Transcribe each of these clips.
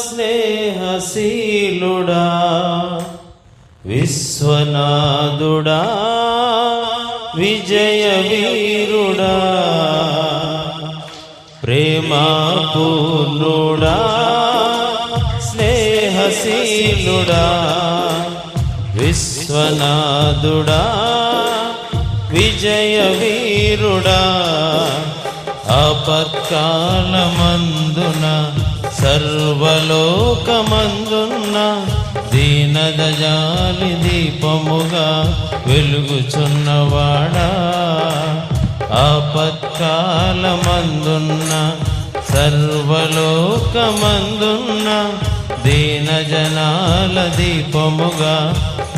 స్నేహశీలుడా విశ్వనాథుడా విజయవీరుడా ప్రేమపూర్ణుడా స్నేహశీలుడా విశ్వనాథుడా విజయవీరుడా ఆపత్కాలమందున సర్వలోకమందున్న దీనదయాళి దీపముగా వెలుగుచున్నవాడా ఆపత్కాలమందున్న సర్వలోకమందున్న దీనజనాల దీపముగా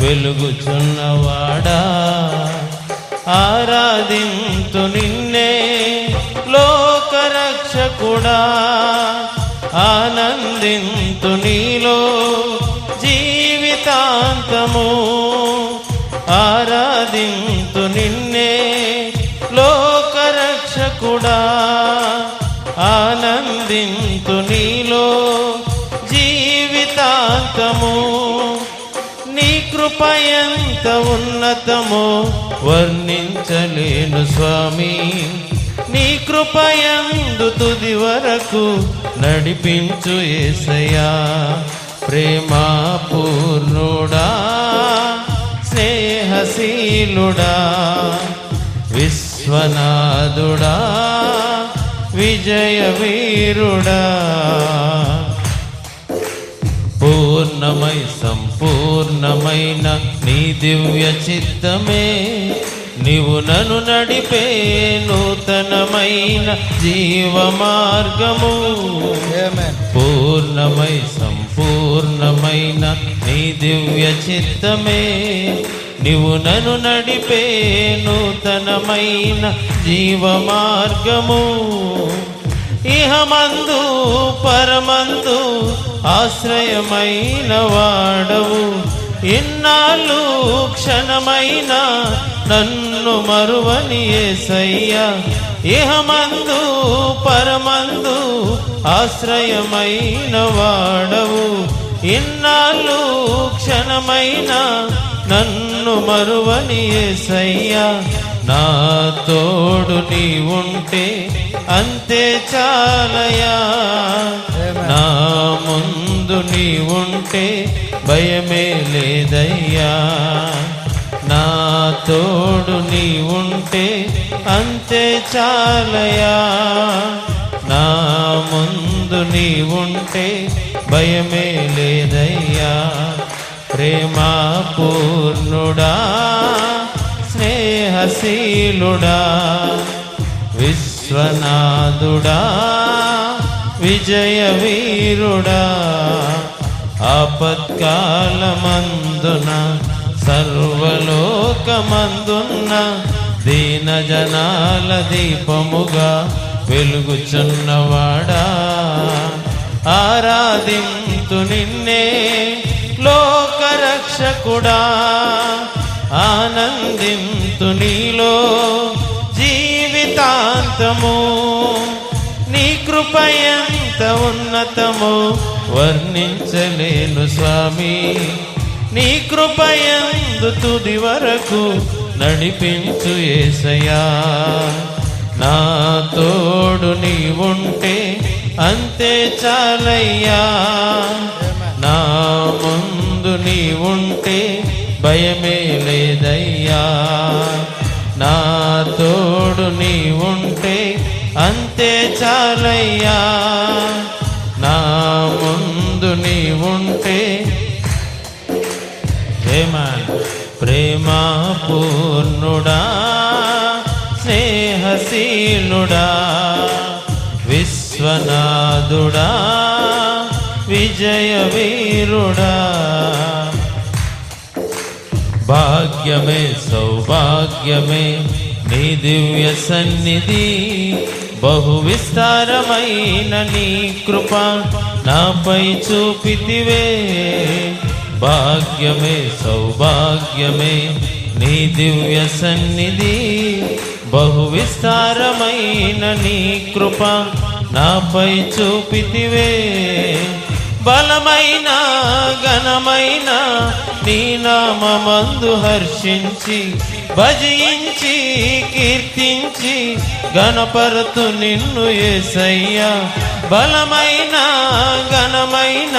వెలుగుచున్నవాడా ఆరాధింతు నిన్నే లోకరక్షకుడా ఆనందింతు నీలో జీవితాంతము ఆరాధింతు నిన్నే లోకరక్షకుడా ఆనందింతు నీలో జీవితాంతము నీ కృప ఎంత ఉన్నతమో వర్ణించలేను స్వామి నీ కృపయందు తుది వరకు నడిపించు యేసయ్యా ప్రేమపూర్ణుడా స్నేహశీలుడా విశ్వనాథుడా విజయవీరుడా పూర్ణమై సంపూర్ణమైన నీ దివ్య చిత్తమే నీవు నన్ను నడిపే నూతనమైన జీవ మార్గము పూర్ణమై సంపూర్ణమైన నీ దివ్య చిత్తమే నీవు నన్ను నడిపే నూతనమైన జీవ మార్గము ఇహమందు పరమందు ఆశ్రయమైన వాడవు ఇన్నాళ్ళు క్షణమైన నన్ను మరువని యేసయ్యా ఇహమందు పరమందు ఆశ్రయమైన వాడవు ఇన్నాళ్ళు క్షణమైన నన్ను మరువని యేసయ్యా నా తోడు నీ ఉంటే అంతే చాలయా నా ముందు నీ ఉంటే భయమే లేదయ్యా నా తోడు నీ ఉంటే అంతే చాలయా నా ముందు నీ ఉంటే భయమే లేదయ్యా ప్రేమపూర్ణుడా స్నేహశీలుడా విశ్వనాథుడా విజయవీరుడా ఆపత్కాలమందున సర్వలోకమందున్న దీనజనాల దీపముగా వెలుగుచున్నవాడా ఆరాధింతు నిన్నే లోకరక్షకుడా ఆనందింతు నీలో జీవితాంతము నీ కృప ఎంత ఉన్నతమో వర్ణించలేను స్వామి నీ కృపయందు తుది వరకు నడిపించు యేసయ్యా నా తోడు నీ ఉంటే అంతే చాలయ్యా నా ముందు నీ ఉంటే భయమే లేదయ్యా నా తోడు నీ ఉంటే అంతే చాలయ్యా నా ముందు నీ ఉంటే ప్రేమపూర్ణుడా స్నేహశీలుడా విశ్వనాథుడా విజయవీరుడా భాగ్యమే సౌభాగ్యమే నీ దివ్య సన్నిధి బహు విస్తారమైన నీ కృప నాపై చూపితివే భాగ్యమే సౌభాగ్యమే నీ దివ్య సన్నిధి బహు విస్తారమైన నీ కృప నాపై చూపితివే. బలమైన ఘనమైన నీ నామమందు హర్షించి భజించి కీర్తించి గణపరతు నిన్ను యేసయ్యా. బలమైన ఘనమైన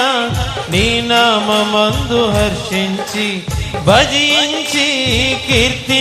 నీ నామమందు హర్షించి భజించి కీర్తి